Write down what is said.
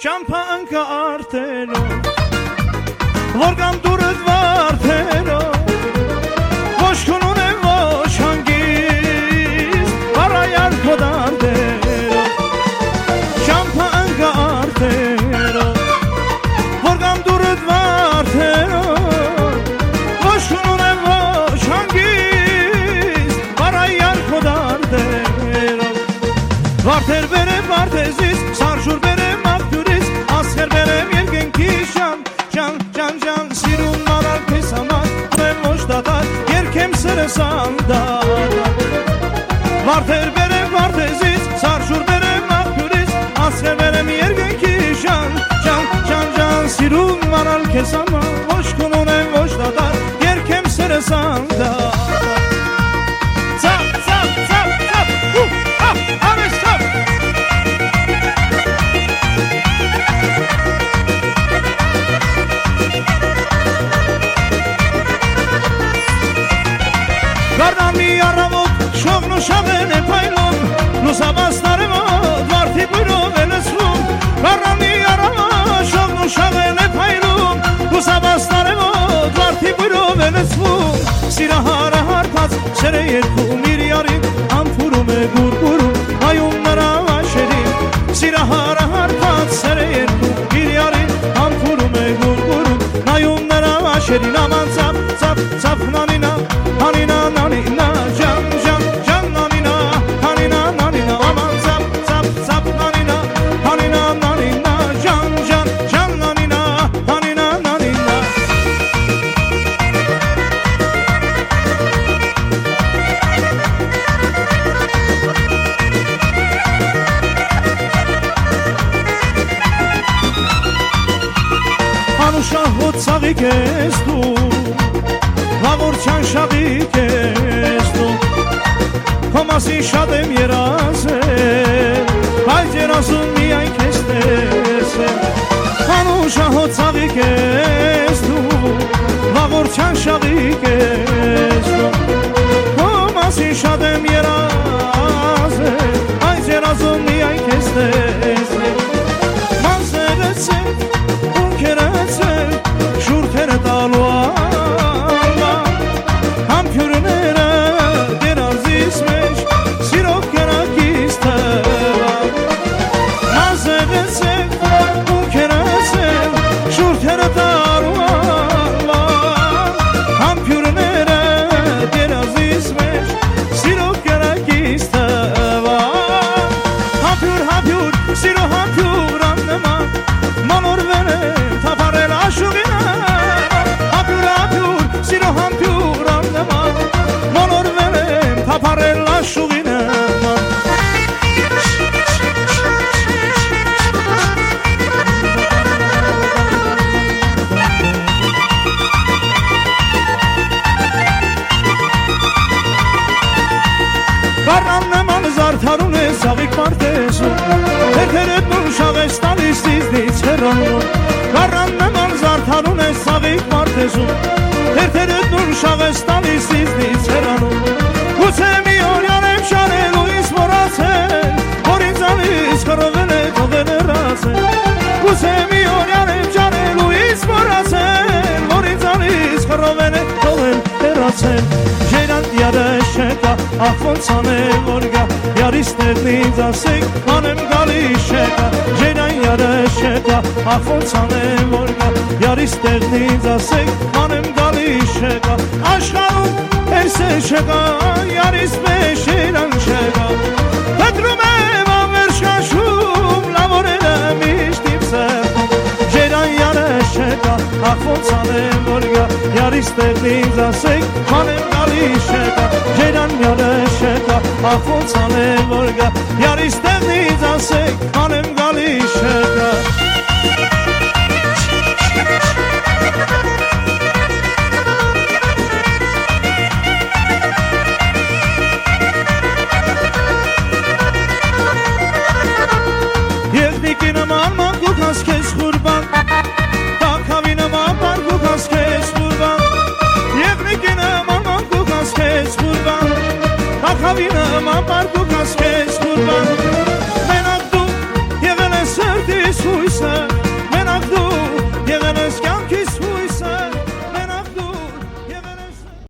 Ճամփա ընկա արտերով որ կամ դուրդ վարդերով ոչ քունուն է ոչ հանգիստ բարայար քո դարդերով Ճամփա ընկա արտերով որ կամ դուրդ վարդերով ոչ քունուն է ոչ հանգիստ բարայար քո դարդերով Վարդեր բերեմ վարդեզից սարժուր բերեմ աղբյուրից ասխեր բերեմ երկենքի Ջան, սիրում մարալ քեզ համար եմ ոչ դատար երկեմ սրս անդար Վարդեր բերեմ վարդեզից սարժուր բերեմ աղբյուրից ասխեր բերեմ երկենքի Ջան, սիրում մարալ քեզ համար ոչ քունուն եմ ոչ դատար երկեմ սրս անդար Գարնամի առավոտ շողն ու շաղեն է պայլում Լուսաբաստար է մոտ վարդի բույրով է լսվում Գարնամի առավոտ շողն ու շաղեն է պայլում Լուսաբաստար է մոտ վարդի բույրով է լսվում Սիրահարը հարբած սեր է երկում իր yarին Համբուրում է գուրգուրում հայում նրա վաշերին Սիրահարը հարբած սեր է երկում իր yarին Համբուրում է գուրգուրում հայում նրա վաշերին Աման ծապ նանինա Հանինա նանինա Ջան նանինա Հանինա նանինա Աման ծապ նանինա Հանինա նանինա Ջան նանինա Հանինա նանինա Անուշահոտ ծաղիկ ես դու Վաղորդյան շաղիկ ես դու Քո մասին շատ եմ երազել Բայց երազում միայն քեզ տեսել Անուշահոտ ծաղիկ ես դու Վաղորդյան շաղիկ ես դու Քո մասին շատ եմ երազել Բայց երազում միայն քեզ տեսել Մանզերեցել, ունքերեցել Շուրթերը տալու Համբյուրները դերազիս մեջ Սիրով կերակից թվալ Մազերեցել, ունքերեցել Շուրթերը տարուալ Համբյուրները դերազիս մեջ Սիրով կերակից թվալ Համբյուր, սիրո համբյուր աննման Մանորվել է թապարել աշուղինը Համբյուր, սիրո համբյուր աննման Մանորվել եմ թապարել աշուղինը Կարնան նման զարդարուն է սաղիկ մարդեսում Թերթերետ նուն շաղես տալիս դիզնից հեռանում Կարնան նման զարդարուն է սաղիկ մարդեսում Թերթերետ նուն շաղես տալիս դիզնից հեռանում Գուցե մի օրյան եմ շարելու ինձ մորացել Որ ինձ անից խռովել է թողել հեռացել Գուցե մի օրյան եմ շարելու ինձ մորացել Որ ինձ անից խռովել է թողել հեռացել Ջեյրան երեշեկա ախ ոնց անեմ որ գա Յարիս տերն ինձ ասեք անեմ գալի շեկա Ջեյրան երեշեկա ախ ոնց անեմ որ գա Յարիս տերն ինձ ասեք անեմ գալի շեկա Աշխարհում ես է շեկա Յարիս մեջ իրան շեկա Փտրում եմ ամերջ կաշում լավորելը միշտ իմ սերտում Ջեյրան երեշեկա ախ ոնց անեմ որ գա Յարիս տերն ինձ ասեք անեմ գալի շեկա Ջեյրան երեշեկա ախ ոնց անեմ որ գա Յարիս տերն ինձ ասեք անեմ գալի շեկա Եղնիկի նման մանգուկ հասքես խուրբան Տակավի նման մանգուկ հասքես խուրբան Եղնիկի նման մանգուկ հասքես խուրբան Տակավի նման մանգուկ հասքես խուրբան Մենակ դու եղել ես սրտիս հույս լույսը